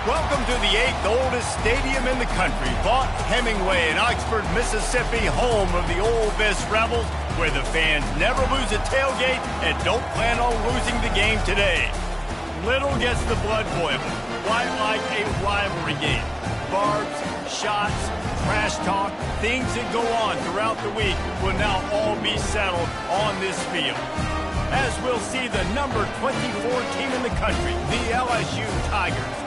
Welcome to the 8th oldest stadium in the country, Vaught Hemingway in Oxford, Mississippi, home of the Ole Miss Rebels, where the fans never lose a tailgate and don't plan on losing the game today. Little gets the blood boiling, quite like a rivalry game. Barbs, shots, trash talk, things that go on throughout the week will now all be settled on this field. As we'll see the number 24 team in the country, the LSU Tigers,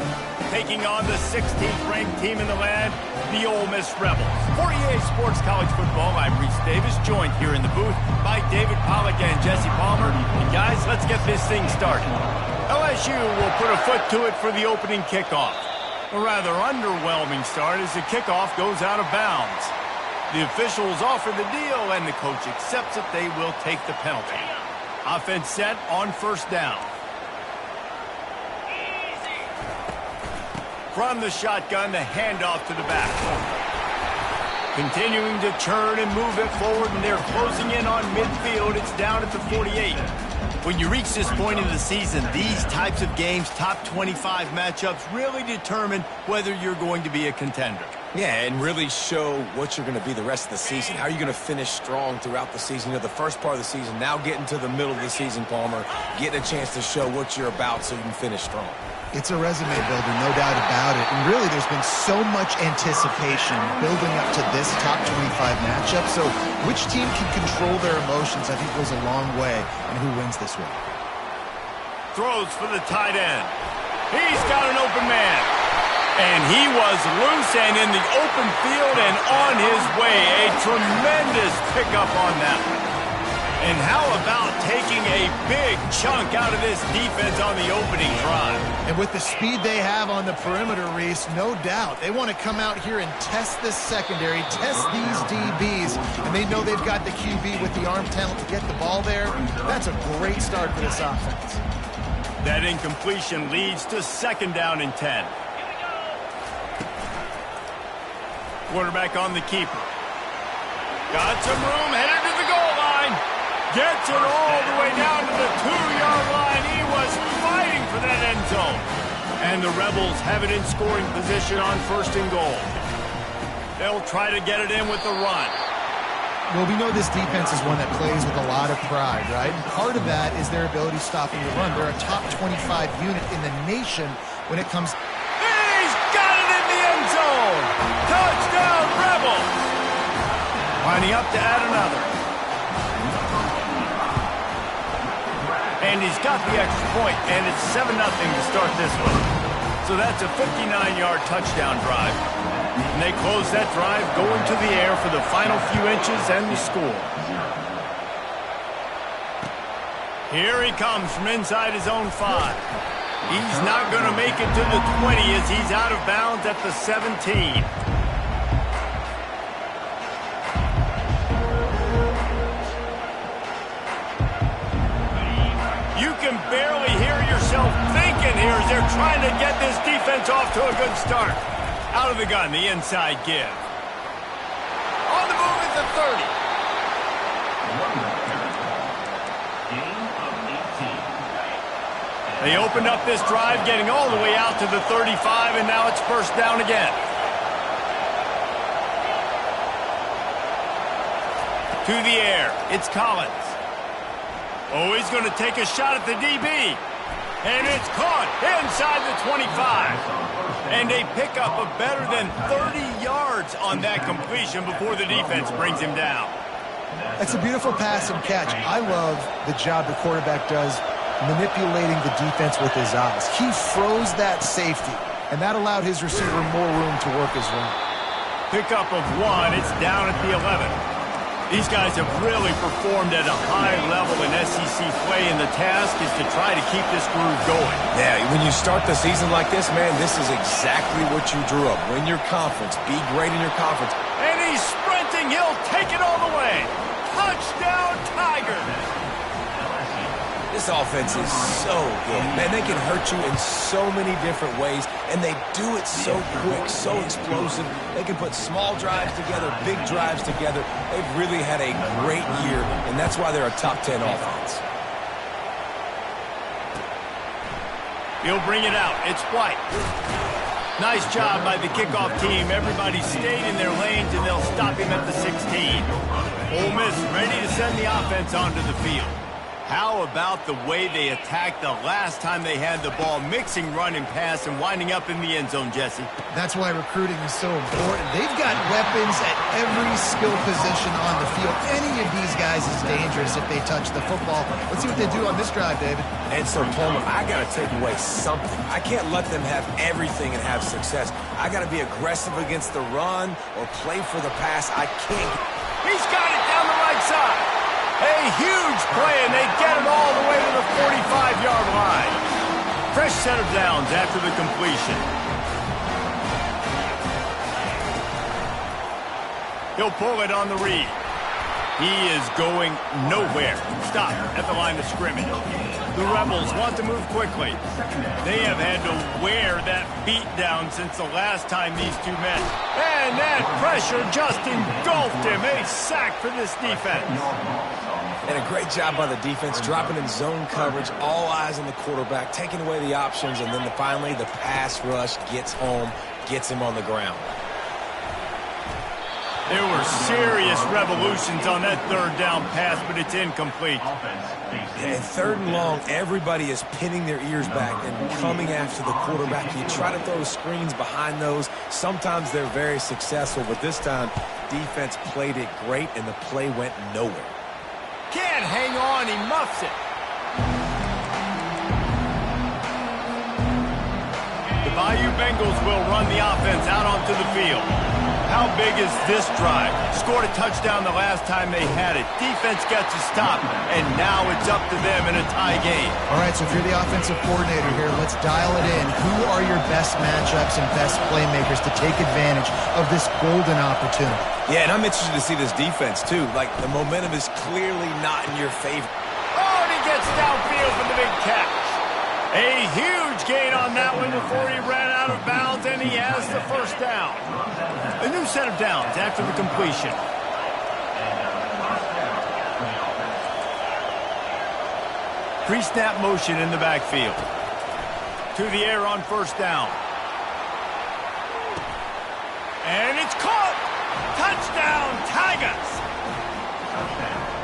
taking on the 16th ranked team in the land, the Ole Miss Rebels. For EA Sports College Football, I'm Reese Davis, joined here in the booth by David Pollack and Jesse Palmer. And guys, let's get this thing started. LSU will put a foot to it for the opening kickoff. A rather underwhelming start as the kickoff goes out of bounds. The officials offer the deal, and the coach accepts it. They will take the penalty. Offense set on first down. From the shotgun, the handoff to the back. Continuing to turn and move it forward, and they're closing in on midfield. It's down at the 48. When you reach this point in the season, these types of games, top 25 matchups, really determine whether you're going to be a contender. Yeah, and really show what you're going to be the rest of the season. How are you going to finish strong throughout the season? You know, the first part of the season, now getting to the middle of the season, Palmer, getting a chance to show what you're about so you can finish strong. It's a resume builder, no doubt about it. And really, there's been so much anticipation building up to this top 25 matchup. So which team can control their emotions, I think, goes a long way. And who wins this one? Throws for the tight end. He's got an open man. And he was loose and in the open field and on his way. A tremendous pickup on that one. And how about taking a big chunk out of this defense on the opening drive? And with the speed they have on the perimeter, Reese, no doubt, they want to come out here and test this secondary, test these DBs, and they know they've got the QB with the arm talent to get the ball there. That's a great start for this offense. That incompletion leads to second down and 10. Quarterback on the keeper. Got some room, headed to the goal line. Gets it all the way down to the 2-yard line. He was fighting for that end zone. And the Rebels have it in scoring position on first and goal. They'll try to get it in with the run. Well, we know this defense is one that plays with a lot of pride, right? And part of that is their ability stopping the run. They're a top 25 unit in the nation when it comes. He's got it in the end zone. Touchdown, Rebels. Lining up to add another. And he's got the extra point, and it's 7-0 to start this one. So that's a 59-yard touchdown drive. And they close that drive going to the air for the final few inches and the score. Here he comes from inside his own 5. He's not going to make it to the 20 as he's out of bounds at the 17. You can barely hear yourself thinking here as they're trying to get this defense off to a good start. Out of the gun, the inside give. On the move at the 30. They opened up this drive, getting all the way out to the 35, and now it's first down again. To the air, it's Collins. Oh, he's going to take a shot at the DB. And it's caught inside the 25. And a pickup of better than 30 yards on that completion before the defense brings him down. That's a beautiful pass and catch. I love the job the quarterback does manipulating the defense with his eyes. He froze that safety, and that allowed his receiver more room to work his route. Pickup of 1. It's down at the 11. These guys have really performed at a high level in SEC play, and the task is to try to keep this groove going. Yeah, when you start the season like this, man, this is exactly what you drew up. Win your conference. Be great in your conference. And he's sprinting. He'll take it all the way. Touchdown, Tigers. This offense is so good. Man, they can hurt you in so many different ways, and they do it so quick, so explosive. They can put small drives together, big drives together. They've really had a great year, and that's why they're a top 10 offense. He'll bring it out. It's White. Nice job by the kickoff team. Everybody stayed in their lanes, and they'll stop him at the 16. Ole Miss ready to send the offense onto the field. How about the way they attacked the last time they had the ball, mixing run and pass and winding up in the end zone, Jesse? That's why recruiting is so important. They've got weapons at every skill position on the field. Any of these guys is dangerous if they touch the football. Let's see what they do on this drive, David. And so, Palmer, I got to take away something. I can't let them have everything and have success. I got to be aggressive against the run or play for the pass. I can't. He's got it down the right side. A huge play, and they get him all the way to the 45-yard line. Fresh set of downs after the completion. He'll pull it on the read. He is going nowhere. Stop at the line of scrimmage. The Rebels want to move quickly. They have had to wear that beat down since the last time these two met. And that pressure just engulfed him. A sack for this defense. And a great job by the defense, dropping in zone coverage, all eyes on the quarterback, taking away the options, and then finally the pass rush gets home, gets him on the ground. There were serious revolutions on that third down pass, but it's incomplete. And third and long, everybody is pinning their ears back and coming after the quarterback. You try to throw screens behind those. Sometimes they're very successful, but this time, defense played it great, and the play went nowhere. Can't hang on, he muffs it. The Bayou Bengals will run the offense out onto the field. How big is this drive? Scored a touchdown the last time they had it. Defense gets a stop, and now it's up to them in a tie game. All right, so if you're the offensive coordinator here, let's dial it in. Who are your best matchups and best playmakers to take advantage of this golden opportunity? Yeah, and I'm interested to see this defense, too. Like, the momentum is clearly not in your favor. Oh, and he gets downfield for the big catch. A huge gain on that one before he ran out of bounds, and he has the first down. A new set of downs after the completion. Pre-snap motion in the backfield. To the air on first down. And it's caught! Touchdown, Tigers!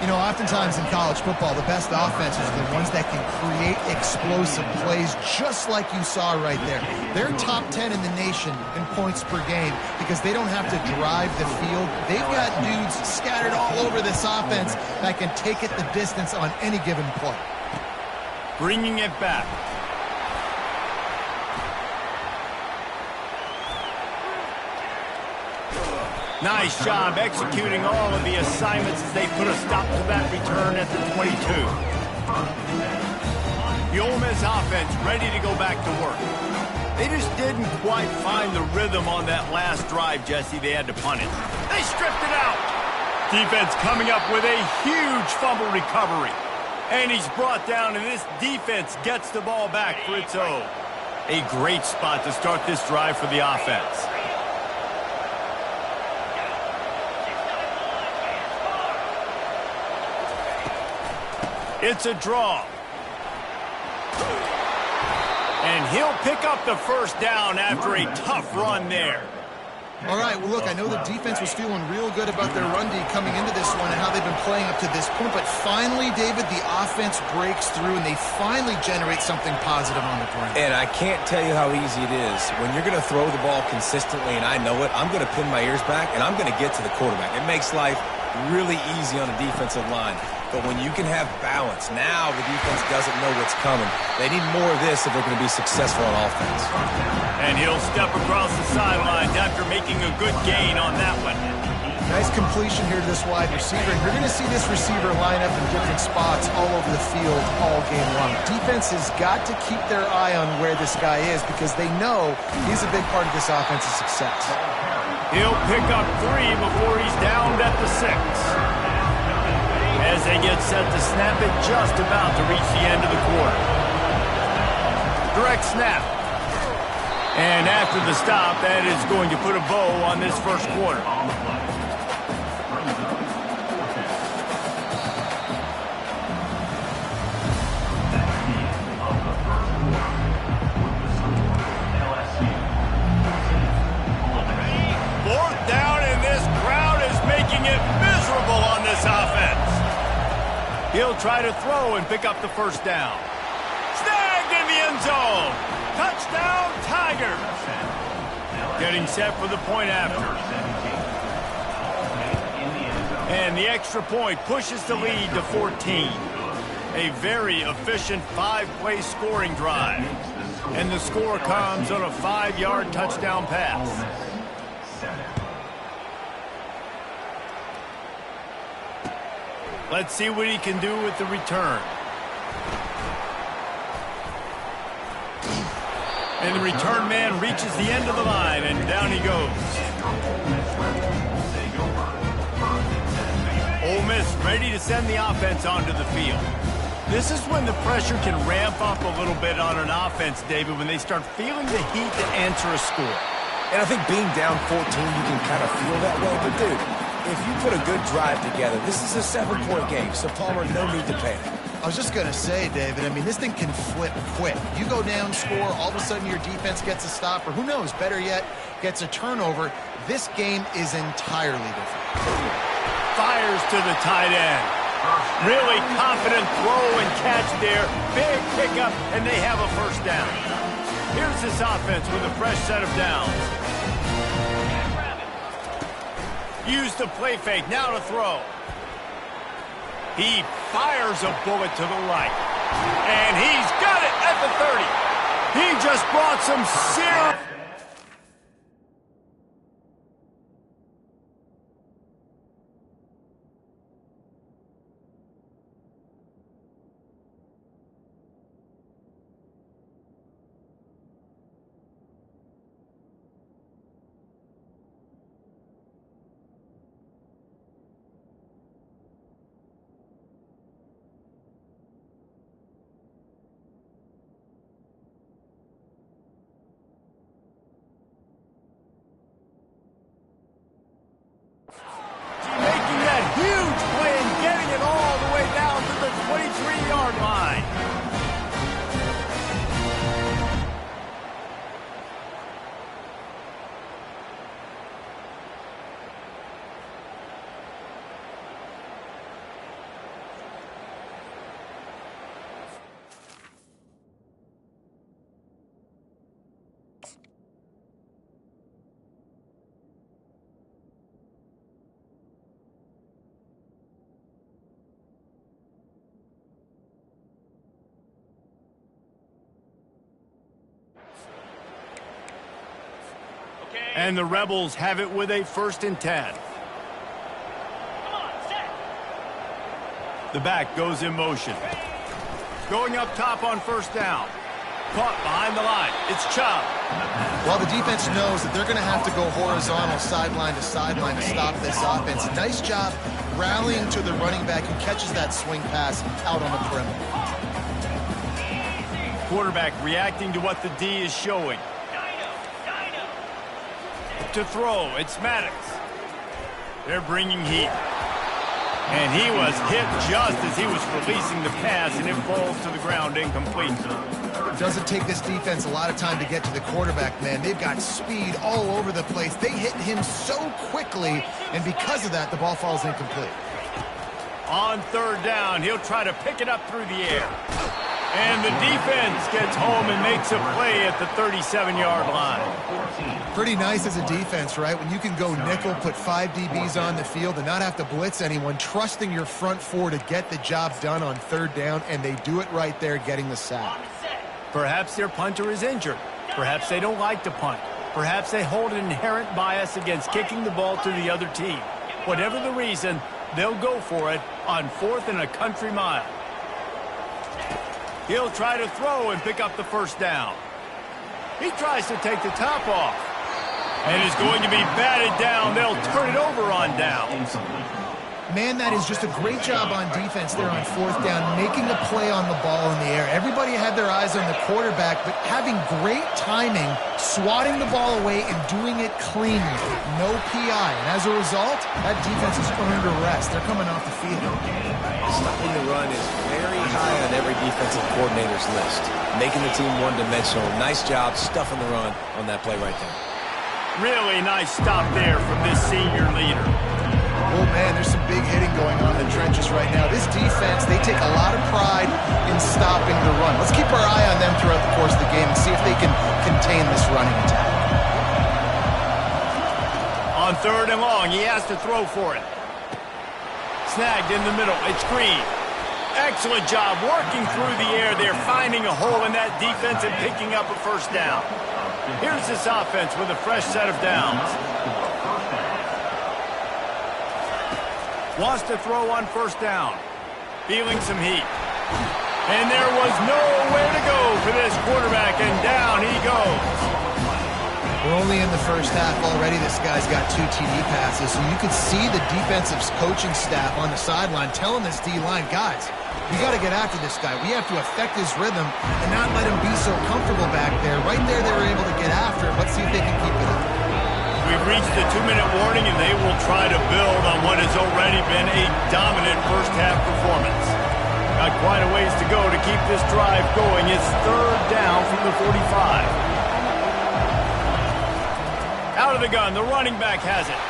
You know, oftentimes in college football, the best offenses are the ones that can create explosive plays just like you saw right there. They're top 10 in the nation in points per game because they don't have to drive the field. They've got dudes scattered all over this offense that can take it the distance on any given play. Bringing it back. Nice job executing all of the assignments as they put a stop to that return at the 22. The Ole Miss offense ready to go back to work. They just didn't quite find the rhythm on that last drive, Jesse. They had to punt it. They stripped it out. Defense coming up with a huge fumble recovery. And he's brought down, and this defense gets the ball back for its own. A great spot to start this drive for the offense. It's a draw. And he'll pick up the first down after a tough run there. All right, well, look, I know the defense was feeling real good about their run D coming into this one and how they've been playing up to this point. But finally, David, the offense breaks through, and they finally generate something positive on the ground. And I can't tell you how easy it is. When you're going to throw the ball consistently, and I know it, I'm going to pin my ears back, and I'm going to get to the quarterback. It makes life really easy on a defensive line. But when you can have balance, now the defense doesn't know what's coming. They need more of this if they're going to be successful on offense. And he'll step across the sidelines after making a good gain on that one. Nice completion here to this wide receiver. And you're going to see this receiver line up in different spots all over the field all game long. Defense has got to keep their eye on where this guy is because they know he's a big part of this offense's success. He'll pick up 3 before he's downed at the 6. As they get set to snap it, just about to reach the end of the quarter. Direct snap. And after the stop, that is going to put a bow on this first quarter. He'll try to throw and pick up the first down. Snagged in the end zone. Touchdown, Tigers. Getting set for the point after. And the extra point pushes the lead to 14. A very efficient 5-play scoring drive. And the score comes on a 5-yard touchdown pass. Let's see what he can do with the return. And the return man reaches the end of the line, and down he goes. Ole Miss ready to send the offense onto the field. This is when the pressure can ramp up a little bit on an offense, David, when they start feeling the heat to answer a score. And I think being down 14, you can kind of feel that way. But, dude, if you put a good drive together, this is a 7-point game, so Palmer, no need to panic. I was just going to say, David, I mean, this thing can flip quick. You go down, score, all of a sudden your defense gets a stop, or who knows, better yet, gets a turnover. This game is entirely different. Fires to the tight end. Really confident throw and catch there. Big pickup, and they have a first down. Here's this offense with a fresh set of downs. Use the play fake, now to throw. He fires a bullet to the right. And he's got it at the 30. He just brought some serious... making that huge play and getting it all the way down to the 23-yard line. And the Rebels have it with a 1st and 10. The back goes in motion. Going up top on first down. Caught behind the line. It's Chubb. Well, the defense knows that they're going to have to go horizontal sideline to sideline to stop this offense. Nice job rallying to the running back who catches that swing pass out on the perimeter. Quarterback reacting to what the D is showing. To throw, it's Maddox. They're bringing heat. And he was hit just as he was releasing the pass, and it falls to the ground incomplete. It doesn't take this defense a lot of time to get to the quarterback, man. They've got speed all over the place. They hit him so quickly, and because of that, the ball falls incomplete. On 3rd down, he'll try to pick it up through the air. And the defense gets home and makes a play at the 37-yard line. Pretty nice as a defense, right? When you can go nickel, put 5 DBs on the field and not have to blitz anyone, trusting your front 4 to get the job done on 3rd down, and they do it right there, getting the sack. Perhaps their punter is injured. Perhaps they don't like to punt. Perhaps they hold an inherent bias against kicking the ball to the other team. Whatever the reason, they'll go for it on 4th and a country mile. He'll try to throw and pick up the first down. He tries to take the top off. And is going to be batted down. They'll turn it over on downs. Man, that is just a great job on defense there on 4th down, making a play on the ball in the air. Everybody had their eyes on the quarterback, but having great timing, swatting the ball away and doing it cleanly. No PI. And as a result, that defense has earned a rest. They're coming off the field. Stopping the run is very high on every defensive coordinator's list. Making the team one-dimensional. Nice job stuffing the run on that play right there. Really nice stop there from this senior leader. Oh, man, there's some big hitting going on in the trenches right now. This defense, they 3rd and long. He has to throw for it. Snagged in the middle. It's Green. Excellent job working through the air there, finding a hole in that defense and picking up a 1st down. Here's this offense with a fresh set of downs. Wants to throw on 1st down. Feeling some heat. And there was nowhere to go for this quarterback, and down he goes. We're only in the 1st half already. This guy's got 2 TD passes, so you could see the defensive coaching staff on the sideline telling this D-line, guys, we got to get after this guy. We have to affect his rhythm and not let him be so comfortable back there. Right there, they were able to get after him. Let's see if they can keep it up. We've reached the 2-minute warning, and they will try to build on what has already been a dominant 1st half performance. Got quite a ways to go to keep this drive going. It's 3rd down from the 45. Out of the gun, the running back has it.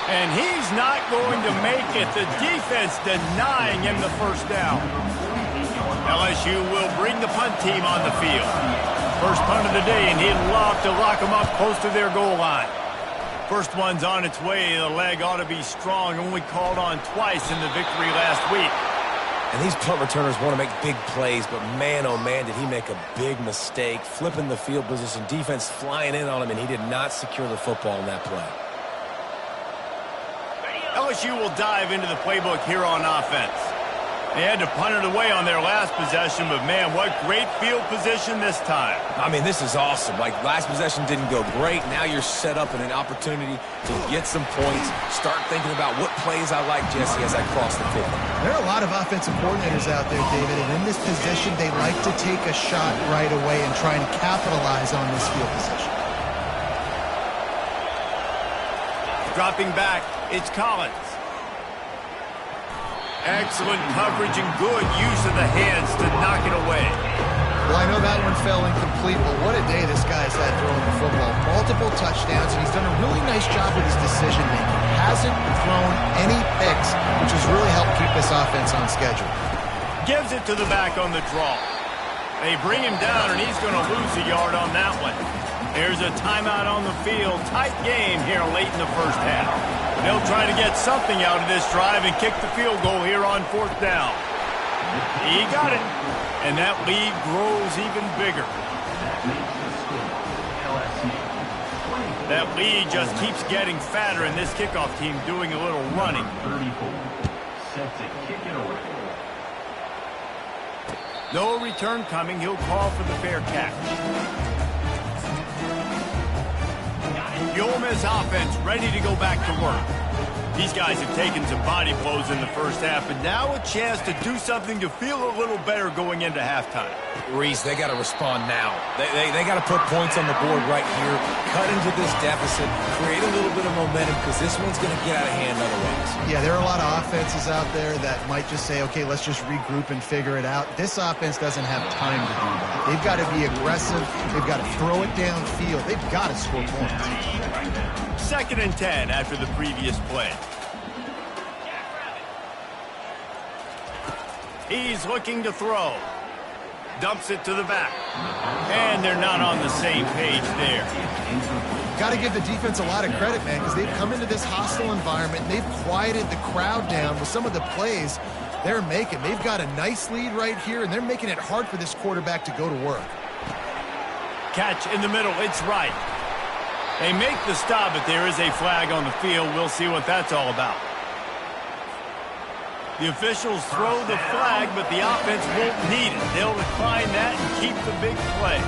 And he's not going to make it. The defense denying him the 1st down. LSU will bring the punt team on the field. 1st punt of the day, and he'd love to lock them up close to their goal line. 1st one's on its way. The leg ought to be strong. Only called on twice in the victory last week. And these punt returners want to make big plays, but man, oh man, did he make a big mistake. Flipping the field position, defense flying in on him, and he did not secure the football in that play. LSU will dive into the playbook here on offense. They had to punt it away on their last possession, but man, what great field position this time. I mean, this is awesome. Like, last possession didn't go great. Now you're set up in an opportunity to get some points. Start thinking about what plays I like, Jesse, as I cross the field. There are a lot of offensive coordinators out there, David, and in this position, they like to take a shot right away and try and capitalize on this field position. Dropping back, it's Collins. Excellent coverage and good use of the hands to knock it away. Well, I know that one fell incomplete, but what a day this guy's had throwing the football. Multiple touchdowns, and he's done a really nice job with his decision-making. Hasn't thrown any picks, which has really helped keep this offense on schedule. Gives it to the back on the draw. They bring him down, and he's going to lose a yard on that one. There's a timeout on the field. Tight game here late in the 1st half. They'll try to get something out of this drive and kick the field goal here on 4th down. He got it, and that lead grows even bigger. That lead just keeps getting fatter, and this kickoff team doing a little running. No return coming. He'll call for the fair catch. The Ole Miss offense ready to go back to work. These guys have taken some body blows in the 1st half, and now a chance to do something to feel a little better going into halftime. Reese, they got to respond now. They got to put points on the board right here, cut into this deficit, create a little bit of momentum, because this one's going to get out of hand otherwise. Yeah, there are a lot of offenses out there that might just say, okay, let's just regroup and figure it out. This offense doesn't have time to do that. They've got to be aggressive. They've got to throw it downfield. They've got to score points. 2nd and 10 after the previous play. He's looking to throw. Dumps it to the back. And they're not on the same page there. Got to give the defense a lot of credit, man, because they've come into this hostile environment, and they've quieted the crowd down with some of the plays they're making. They've got a nice lead right here, and they're making it hard for this quarterback to go to work. Catch in the middle. It's right. They make the stop, but there is a flag on the field. We'll see what that's all about. The officials throw the flag, but the offense won't need it. They'll decline that and keep the big play.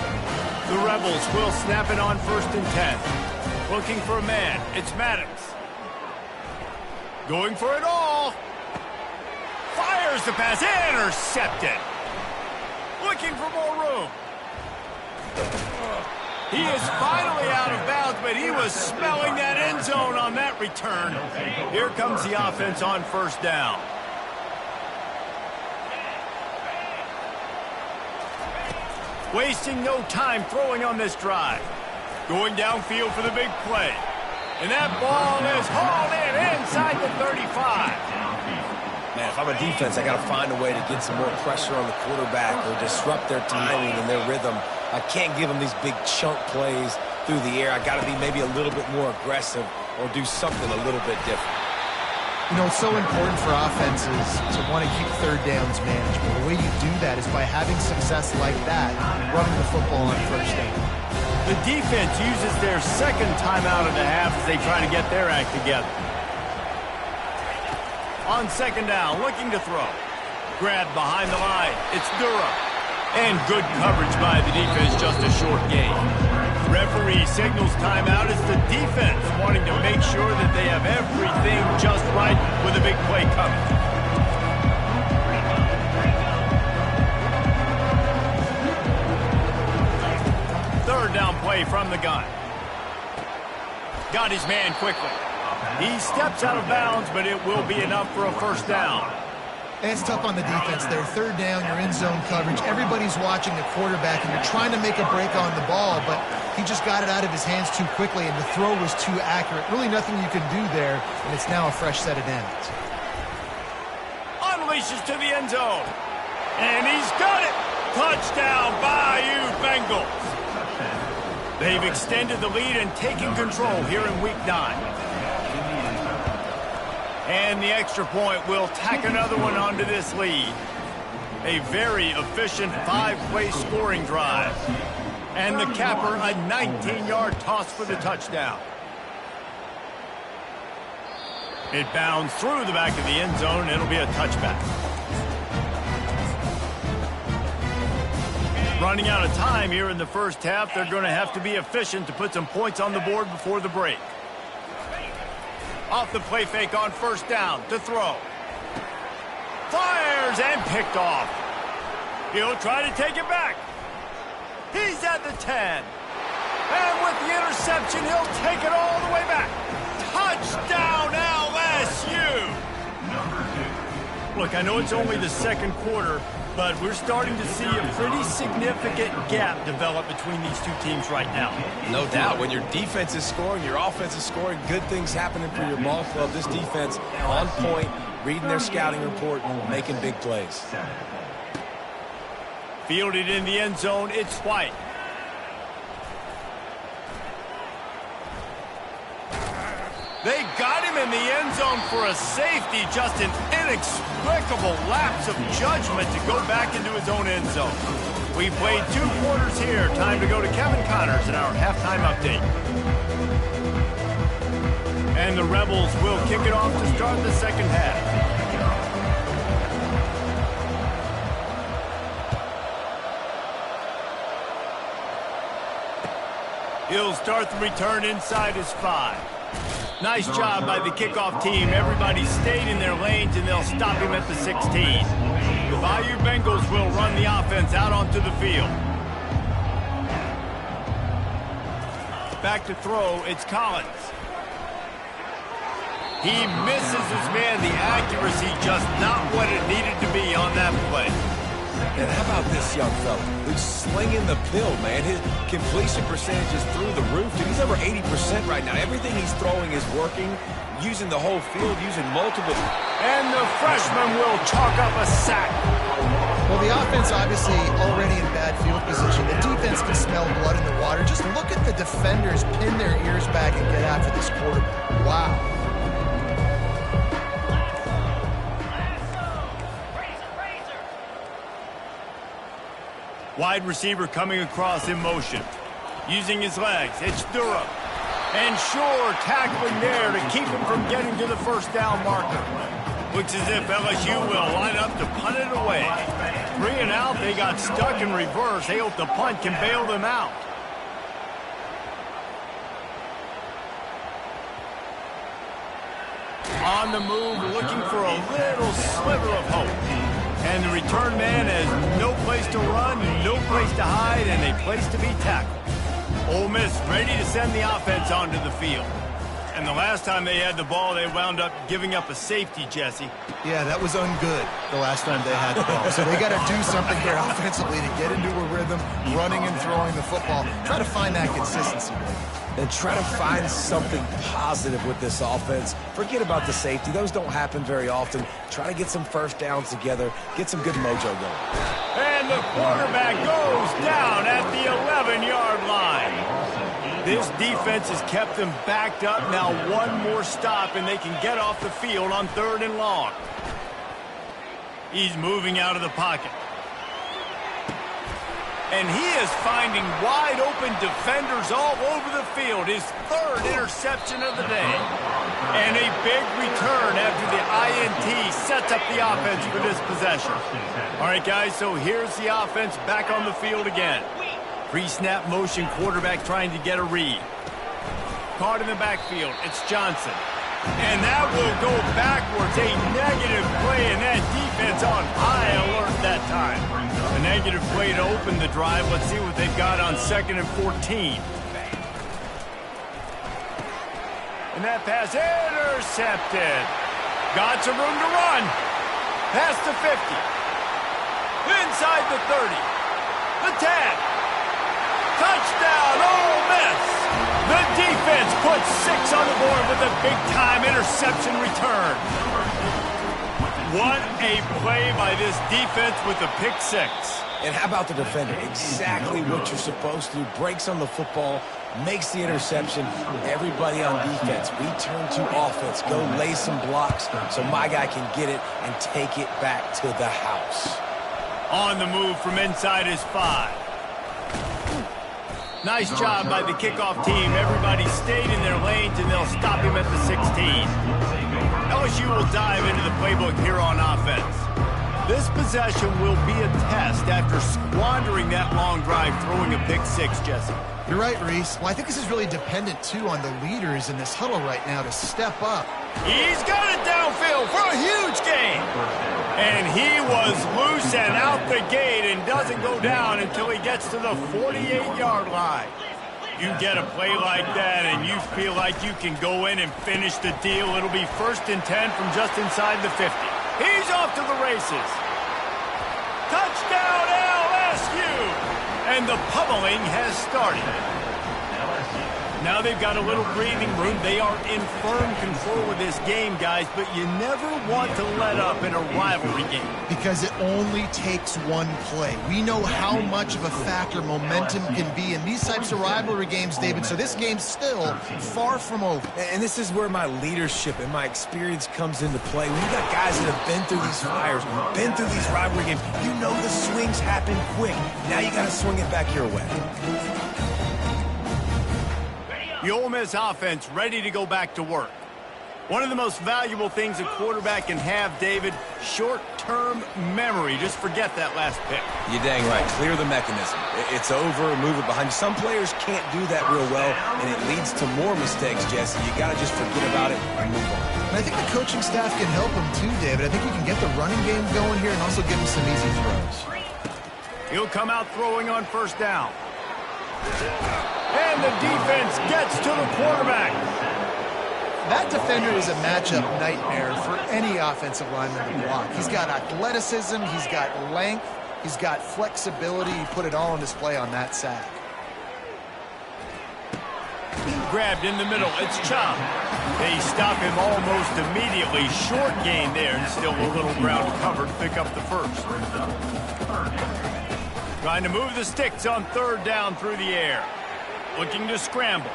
The Rebels will snap it on 1st and 10. Looking for a man. It's Maddox. Going for it all. Fires the pass. Intercepted. Looking for more room. He is finally out of bounds, but he was smelling that end zone on that return. Here comes the offense on 1st down. Wasting no time throwing on this drive. Going downfield for the big play. And that ball is hauled in inside the 35. Man, if I'm a defense, I got to find a way to get some more pressure on the quarterback or disrupt their timing and their rhythm. I can't give them these big chunk plays through the air. I got to be maybe a little bit more aggressive or do something a little bit different. You know, it's so important for offenses to want to keep third downs manageable. The way you do that is by having success like that, running the football on first down. The defense uses their second timeout of the half as they try to get their act together. On second down, looking to throw. Grabbed behind the line. It's Durham. And good coverage by the defense, just a short gain. Referee signals timeout. It's the defense wanting to make sure that they have everything just right with a big play coming. Third down play from the gun. Got his man quickly. He steps out of bounds, but it will be enough for a first down. And it's tough on the defense there. Third down, you're in zone coverage. Everybody's watching the quarterback, and you're trying to make a break on the ball, but he just got it out of his hands too quickly, and the throw was too accurate. Really nothing you can do there, and it's now a fresh set of downs. Unleashes to the end zone. And he's got it. Touchdown, Bayou Bengals. They've extended the lead and taken control here in Week 9. And the extra point will tack another one onto this lead. A very efficient 5-play scoring drive. And the capper, a 19-yard toss for the touchdown. It bounds through the back of the end zone. It'll be a touchback. Running out of time here in the first half. They're going to have to be efficient to put some points on the board before the break. Off the play fake on first down to throw. Fires and picked off. He'll try to take it back. He's at the 10. And with the interception, he'll take it all the way back. Touchdown, LSU! Look, I know it's only the second quarter, but we're starting to see a pretty significant gap develop between these two teams right now. No doubt. When your defense is scoring, your offense is scoring, good things happening for your ball club. This defense on point, reading their scouting report, making big plays. Fielded in the end zone, it's White. They got him in the end zone for a safety. Just an inexplicable lapse of judgment to go back into his own end zone. We played 2 quarters here. Time to go to Kevin Connors in our halftime update. And the Rebels will kick it off to start the second half. He'll start the return inside his 5. Nice job by the kickoff team. Everybody stayed in their lanes, and they'll stop him at the 16. The Bayou Bengals will run the offense out onto the field. Back to throw, it's Collins. He misses his man. The accuracy just not what it needed to be on that play. And how about this young fella who's slinging the pill, man? His completion percentage is through the roof. Dude, he's over 80% right now. Everything he's throwing is working, using the whole field, using multiple. And the freshman will chalk up a sack. Well, the offense obviously already in bad field position. The defense can smell blood in the water. Just look at the defenders pin their ears back and get after this quarterback. Wow. Wide receiver coming across in motion. Using his legs, it's Durham. And Shore tackling there to keep him from getting to the first down marker. Looks as if LSU will line up to punt it away. 3 and out, they got stuck in reverse. They hope the punt can bail them out. On the move, looking for a little sliver of hope. And the return man has no place to run, no place to hide, and a place to be tackled. Ole Miss ready to send the offense onto the field. And the last time they had the ball, they wound up giving up a safety, Jesse. Yeah, that was ungood the last time they had the ball. So they got to do something here offensively to get into a rhythm, running and throwing the football. Try to find that consistency. And try to find something positive with this offense. Forget about the safety. Those don't happen very often. Try to get some first downs together. Get some good mojo going. And the quarterback goes down at the 11-yard line. This defense has kept them backed up. Now one more stop, and they can get off the field on 3rd and long. He's moving out of the pocket. And he is finding wide-open defenders all over the field. His 3rd interception of the day. And a big return after the INT sets up the offense for this possession. All right, guys, so here's the offense back on the field again. Pre-snap motion, quarterback trying to get a read. Caught in the backfield, it's Johnson. And that will go backwards, a negative play, and that defense on high alert that time. A negative play to open the drive. Let's see what they've got on 2nd and 14. And that pass intercepted. Got some room to run. Past the 50. Inside the 30. The 10. Touchdown, Ole Miss. The defense puts 6 on the board with a big-time interception return. What a play by this defense with the pick 6. And how about the defender? Exactly what you're supposed to do. Breaks on the football, makes the interception. Everybody on defense, we turn to offense. Go lay some blocks so my guy can get it and take it back to the house. On the move from inside his 5. Nice job by the kickoff team. Everybody stayed in their lanes, and they'll stop him at the 16. LSU will dive into the playbook here on offense. This possession will be a test after squandering that long drive, throwing a pick 6, Jesse. You're right, Reese. Well, I think this is really dependent, too, on the leaders in this huddle right now to step up. He's got it downfield for a huge gain. And he was loose and out the gate and doesn't go down until he gets to the 48-yard line. You get a play like that and you feel like you can go in and finish the deal. It'll be 1st and 10 from just inside the 50. He's off to the races. Touchdown, LSU! And the pummeling has started. Now they've got a little breathing room. They are in firm control of this game, guys, but you never want to let up in a rivalry game. Because it only takes one play. We know how much of a factor momentum can be in these types of rivalry games, David, so this game's still far from over. And this is where my leadership and my experience comes into play. When you got guys that have been through these fires, been through these rivalry games, you know the swings happen quick. Now you got to swing it back your way. The Ole Miss offense ready to go back to work. One of the most valuable things a quarterback can have, David, short-term memory. Just forget that last pick. You're dang right. Clear the mechanism. It's over, move it behind you. Some players can't do that real well, and it leads to more mistakes, Jesse. You got to just forget about it and move on. And I think the coaching staff can help him too, David. I think you can get the running game going here and also give him some easy throws. He'll come out throwing on 1st down. And the defense gets to the quarterback. That defender is a matchup nightmare for any offensive lineman to block. He's got athleticism, he's got length, he's got flexibility. He put it all on display on that sack. Grabbed in the middle, it's Chop. They stop him almost immediately. Short gain there, and still a little ground cover to pick up the 1st. Trying to move the sticks on 3rd down through the air. Looking to scramble.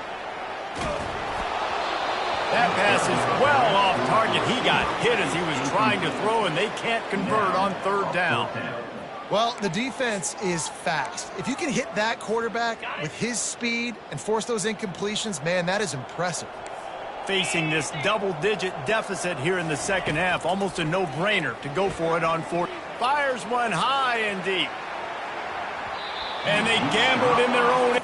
That pass is well off target. He got hit as he was trying to throw, and they can't convert on 3rd down. Well, the defense is fast. If you can hit that quarterback with his speed and force those incompletions, man, that is impressive. Facing this double-digit deficit here in the 2nd half, almost a no-brainer to go for it on 4th. Fires one high and deep. And they gambled in their own.